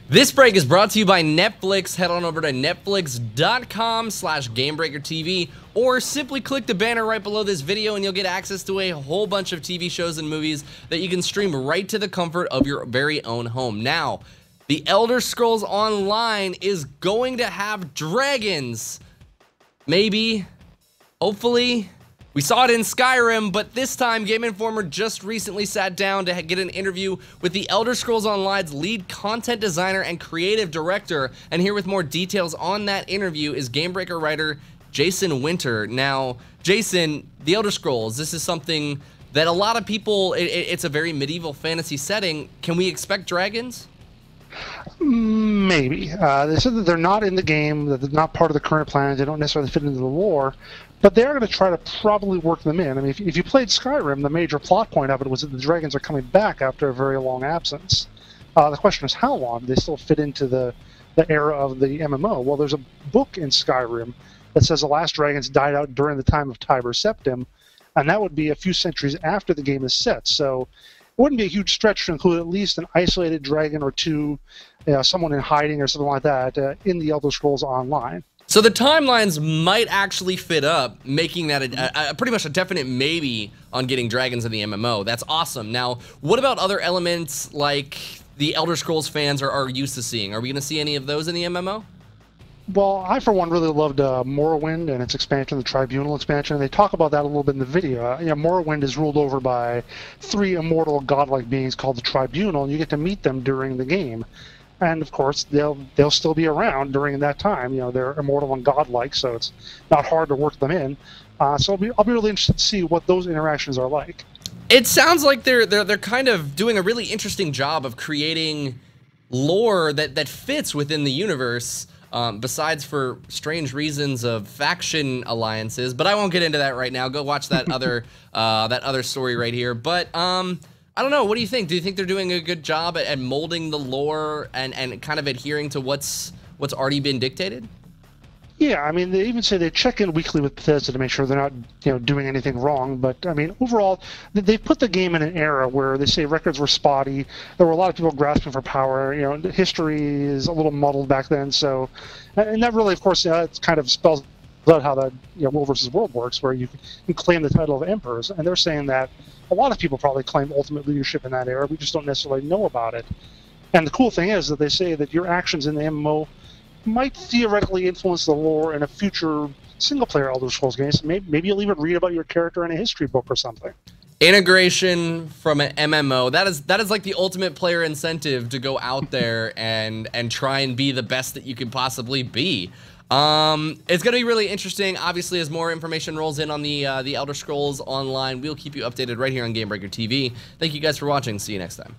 This break is brought to you by Netflix. Head on over to netflix.com/GameBreakerTV or simply click the banner right below this video and you'll get access to a whole bunch of TV shows and movies that you can stream right to the comfort of your very own home. Now, The Elder Scrolls Online is going to have dragons. Maybe. Hopefully. We saw it in Skyrim, but this time Game Informer just recently sat down to get an interview with The Elder Scrolls Online's lead content designer and creative director. And here with more details on that interview is Gamebreaker writer Jason Winter. Now, Jason, The Elder Scrolls, this is something that a lot of people, it's a very medieval fantasy setting. Can we expect dragons? Maybe. They said that they're not in the game, that they're not part of the current plan, they don't necessarily fit into the lore, but they are going to try to probably work them in. I mean, if you played Skyrim, the major plot point of it was that the dragons are coming back after a very long absence. The question is how long? Do they still fit into the era of the MMO? Well, there's a book in Skyrim that says the last dragons died out during the time of Tiber Septim, and that would be a few centuries after the game is set. So it wouldn't be a huge stretch to include at least an isolated dragon or two, someone in hiding or something like that in the Elder Scrolls Online. So the timelines might actually fit up, making that a pretty much a definite maybe on getting dragons in the MMO. That's awesome. Now, what about other elements like the Elder Scrolls fans are used to seeing? Are we going to see any of those in the MMO? Well, I, for one, really loved Morrowind and its expansion, the Tribunal expansion, and they talk about that a little bit in the video. Morrowind is ruled over by 3 immortal godlike beings called the Tribunal, and you get to meet them during the game. And, of course, they'll still be around during that time. They're immortal and godlike, so it's not hard to work them in. So I'll be really interested to see what those interactions are like. It sounds like they're kind of doing a really interesting job of creating lore that fits within the universe. Besides for strange reasons of faction alliances, but I won't get into that right now. Go watch that other story right here. But I don't know. What do you think? Do you think they're doing a good job at molding the lore and kind of adhering to what's already been dictated? Yeah, I mean, they even say they check in weekly with Bethesda to make sure they're not, doing anything wrong. But I mean, overall, they put the game in an era where they say records were spotty. There were a lot of people grasping for power. History is a little muddled back then. So, and that really, of course, it kind of spells out how the world versus world works, where you can claim the title of emperors. And they're saying that a lot of people probably claim ultimate leadership in that era. We just don't necessarily know about it. And the cool thing is that they say that your actions in the MMO might theoretically influence the lore in a future single-player Elder Scrolls game. Maybe you'll even read about your character in a history book or something. Integration from an MMO, that is like the ultimate player incentive to go out there and try and be the best that you can possibly be. It's gonna be really interesting. Obviously, as more information rolls in on the Elder Scrolls Online, we'll keep you updated right here on Gamebreaker TV. Thank you guys for watching. See you next time.